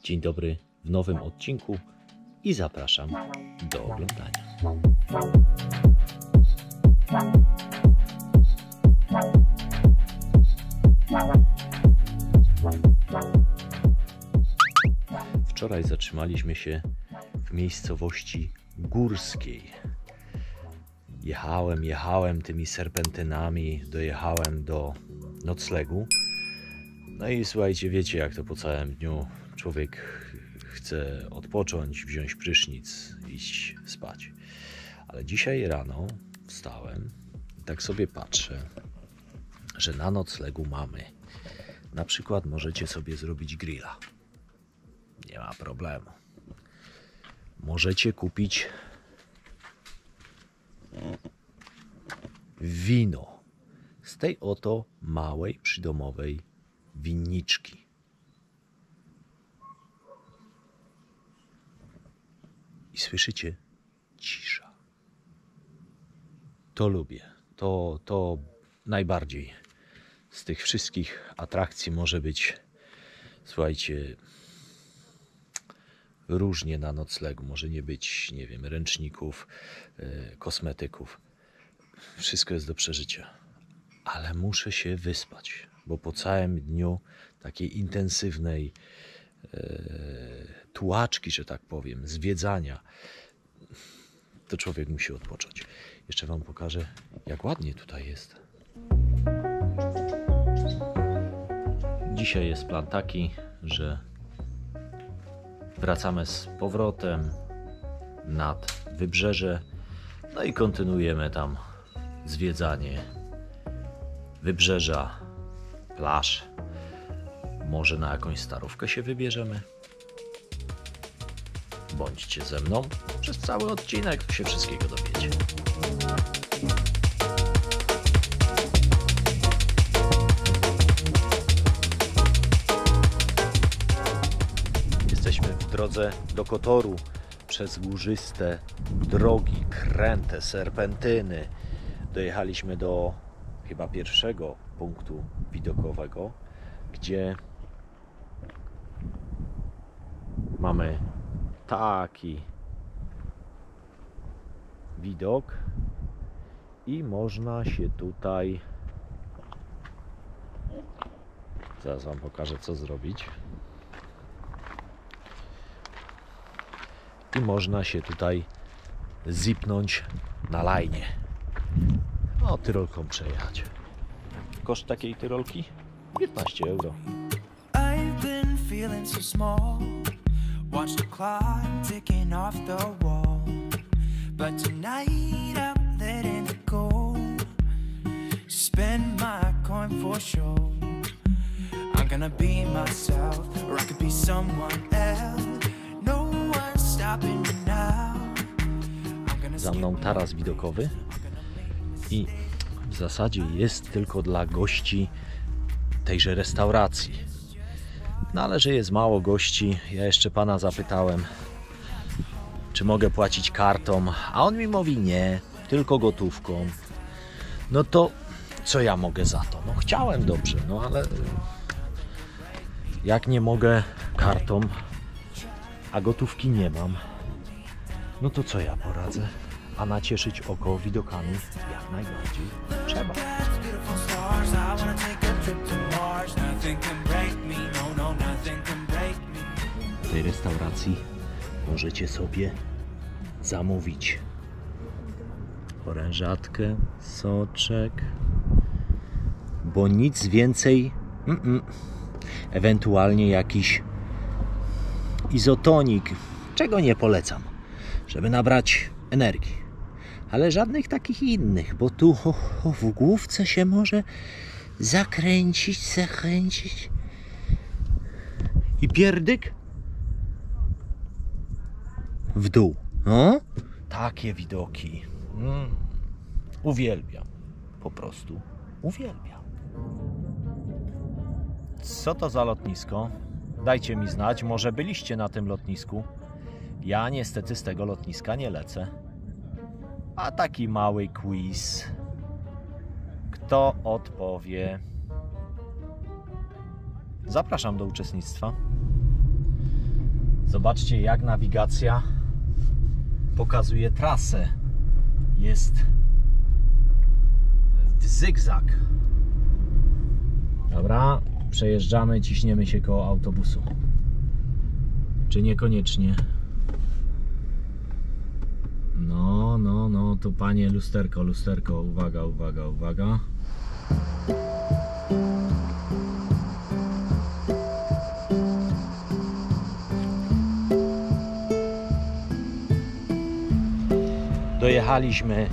Dzień dobry w nowym odcinku i zapraszam do oglądania. Wczoraj zatrzymaliśmy się w miejscowości górskiej. Jechałem tymi serpentynami, dojechałem do noclegu. No i słuchajcie, wiecie jak to po całym dniu człowiek chce odpocząć, wziąć prysznic, iść spać. Ale dzisiaj rano wstałem i tak sobie patrzę, że na noclegu mamy. Na przykład możecie sobie zrobić grilla. Nie ma problemu. Możecie kupić wino z tej oto małej przydomowej winniczki. I słyszycie? Cisza. To lubię. To najbardziej z tych wszystkich atrakcji może być, słuchajcie, różnie na noclegu. Może nie być, nie wiem, ręczników, kosmetyków. Wszystko jest do przeżycia. Ale muszę się wyspać, bo po całym dniu takiej intensywnej tułaczki, że tak powiem, zwiedzania, to człowiek musi odpocząć. Jeszcze wam pokażę, jak ładnie tutaj jest. Dzisiaj jest plan taki, że wracamy z powrotem nad wybrzeże, no i kontynuujemy tam zwiedzanie wybrzeża, plaż. Może na jakąś starówkę się wybierzemy. Bądźcie ze mną przez cały odcinek, to się wszystkiego dowiecie. Jesteśmy w drodze do Kotoru przez górzyste drogi, kręte, serpentyny. Dojechaliśmy do chyba pierwszego punktu widokowego, gdzie mamy taki widok i można się tutaj, zaraz wam pokażę co zrobić, i można się tutaj zipnąć na lajnie, o, tyrolką przejechać. Koszt takiej tyrolki 15 euro. I've been feeling so small. Watch the clock ticking off the wall. But tonight I'm letting it go. Spend my coin for sure. I'm gonna be myself, or I could be someone else. No one's stopping me now. Za mną taras widokowy i w zasadzie jest tylko dla gości tejże restauracji. No ale że jest mało gości, ja jeszcze pana zapytałem, czy mogę płacić kartą, a on mi mówi nie, tylko gotówką. No to co ja mogę za to? No chciałem dobrze, no ale jak nie mogę kartą, a gotówki nie mam, no to co ja poradzę? A nacieszyć oko widokami jak najbardziej trzeba. W tej restauracji możecie sobie zamówić orężatkę, soczek, bo nic więcej, ewentualnie jakiś izotonik, czego nie polecam, żeby nabrać energii. Ale żadnych takich innych, bo tu w główce się może zakręcić i pierdyk w dół. No, takie widoki. Uwielbiam. Po prostu uwielbiam. Co to za lotnisko? Dajcie mi znać, może byliście na tym lotnisku. Ja niestety z tego lotniska nie lecę. A taki mały quiz. Kto odpowie? Zapraszam do uczestnictwa. Zobaczcie, jak nawigacja pokazuje trasę. Jest zygzak. Dobra, przejeżdżamy, ciśniemy się koło autobusu. Czy niekoniecznie? No, tu panie lusterko, uwaga, uwaga, uwaga. Dojechaliśmy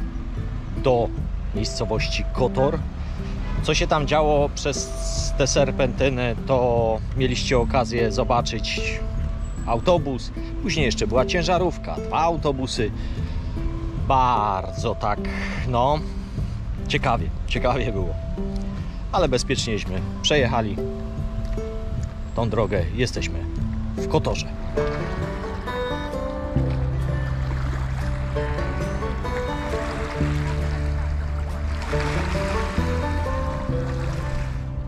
do miejscowości Kotor. Co się tam działo przez te serpentyny, to mieliście okazję zobaczyć. Autobus, później jeszcze była ciężarówka, 2 autobusy. Bardzo tak, no, ciekawie było. Ale bezpiecznieśmy przejechali tą drogę. Jesteśmy w Kotorze.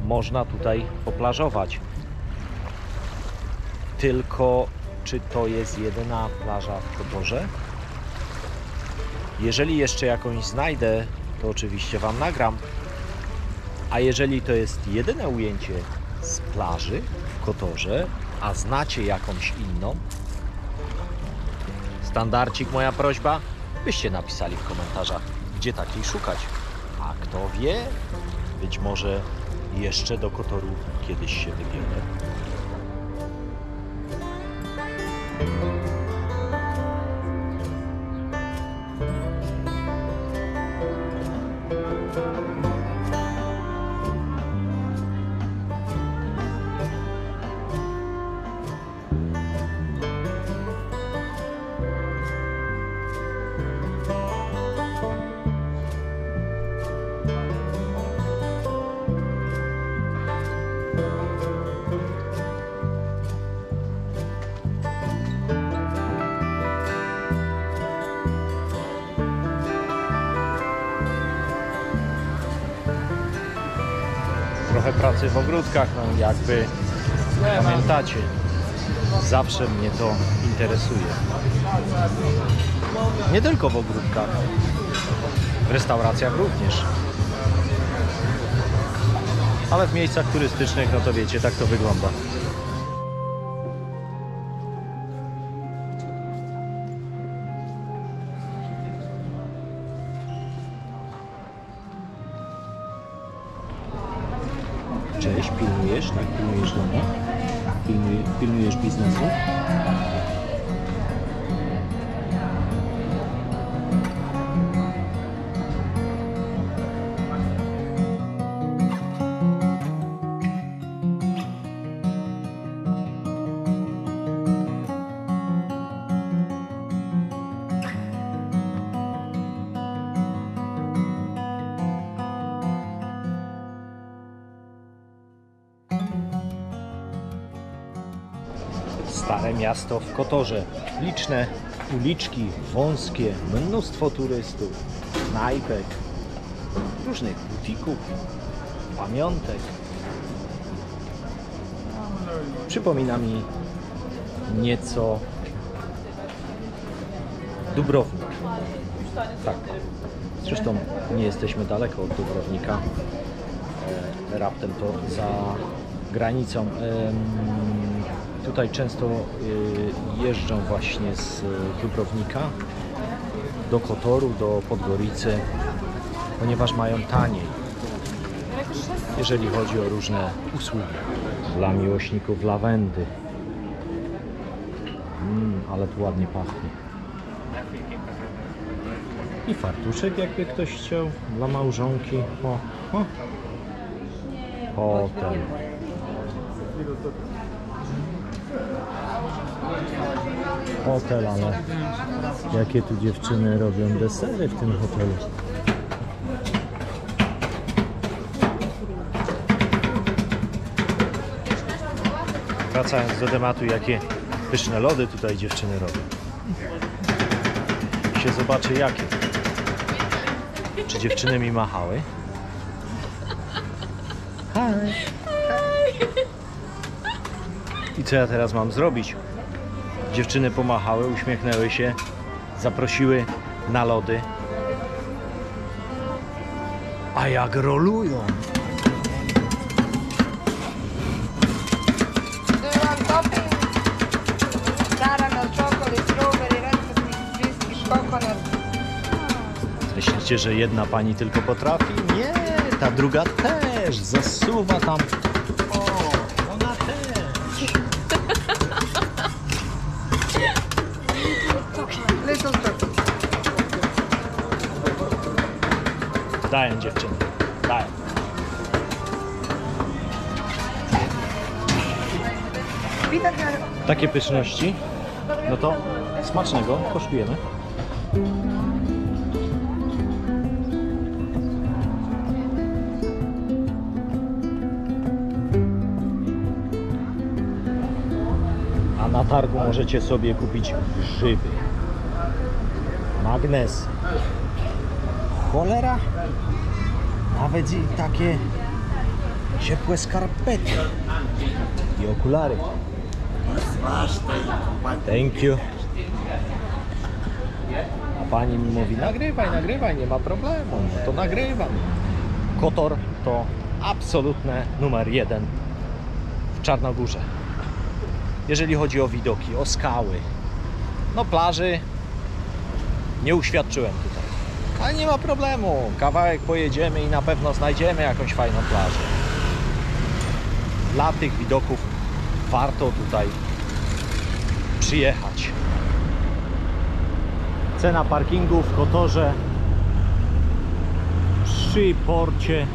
Można tutaj poplażować. Tylko czy to jest jedyna plaża w Kotorze? Jeżeli jeszcze jakąś znajdę, to oczywiście Wam nagram. A jeżeli to jest jedyne ujęcie z plaży w Kotorze, a znacie jakąś inną, standardcik, moja prośba, byście napisali w komentarzach, gdzie takiej szukać. A kto wie, być może jeszcze do Kotoru kiedyś się wybiorę. Trochę pracy w ogródkach, no jakby pamiętacie, zawsze mnie to interesuje. Nie tylko w ogródkach, w restauracjach również. Ale w miejscach turystycznych, no to wiecie, tak to wygląda. Cześć, pilnujesz, tak? Pilnujesz domu? Pilnujesz biznesu? Stare miasto w Kotorze. Liczne uliczki wąskie, mnóstwo turystów, knajpek, różnych butików, pamiątek. Przypomina mi nieco Dubrownik. Tak. Zresztą nie jesteśmy daleko od Dubrownika. Raptem to za granicą. Tutaj często jeżdżą właśnie z Dubrownika do Kotoru, do Podgoricy, ponieważ mają taniej, jeżeli chodzi o różne usługi. Dla miłośników lawendy. Ale tu ładnie pachnie. I fartuszek, jakby ktoś chciał, dla małżonki. Hotel. Hotel, ale jakie tu dziewczyny robią desery w tym hotelu. Wracając do tematu, jakie pyszne lody tutaj dziewczyny robią. Się zobaczy jakie. Czy dziewczyny mi machały? Hi. I co ja teraz mam zrobić? Dziewczyny pomachały, uśmiechnęły się, zaprosiły na lody. A jak rolują! Do you want topping? Caramel, chocolate, strawberry, raspberry, biscuit, coconut. Myślicie, że jedna pani tylko potrafi? Nie, ta druga też zasuwa tam. O, ona też. Little chocolate. Daję dziewczyny, daję. Widać, Takie pyszności, no to smacznego, kosztujemy. A na targu możecie sobie kupić grzyby, magnes, cholera, nawet i takie ciepłe skarpety i okulary. Thank you. A pani mi mówi, nagrywaj, nie ma problemu. No to nagrywam. Kotor to absolutne numer 1 w Czarnogórze. Jeżeli chodzi o widoki, o skały. No plaży nie uświadczyłem tutaj. Ale nie ma problemu. Kawałek pojedziemy i na pewno znajdziemy jakąś fajną plażę. Dla tych widoków warto tutaj przyjechać. Cena parkingu w Kotorze przy porcie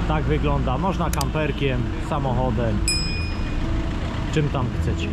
tak wygląda. Można kamperkiem, samochodem, czym tam chcecie.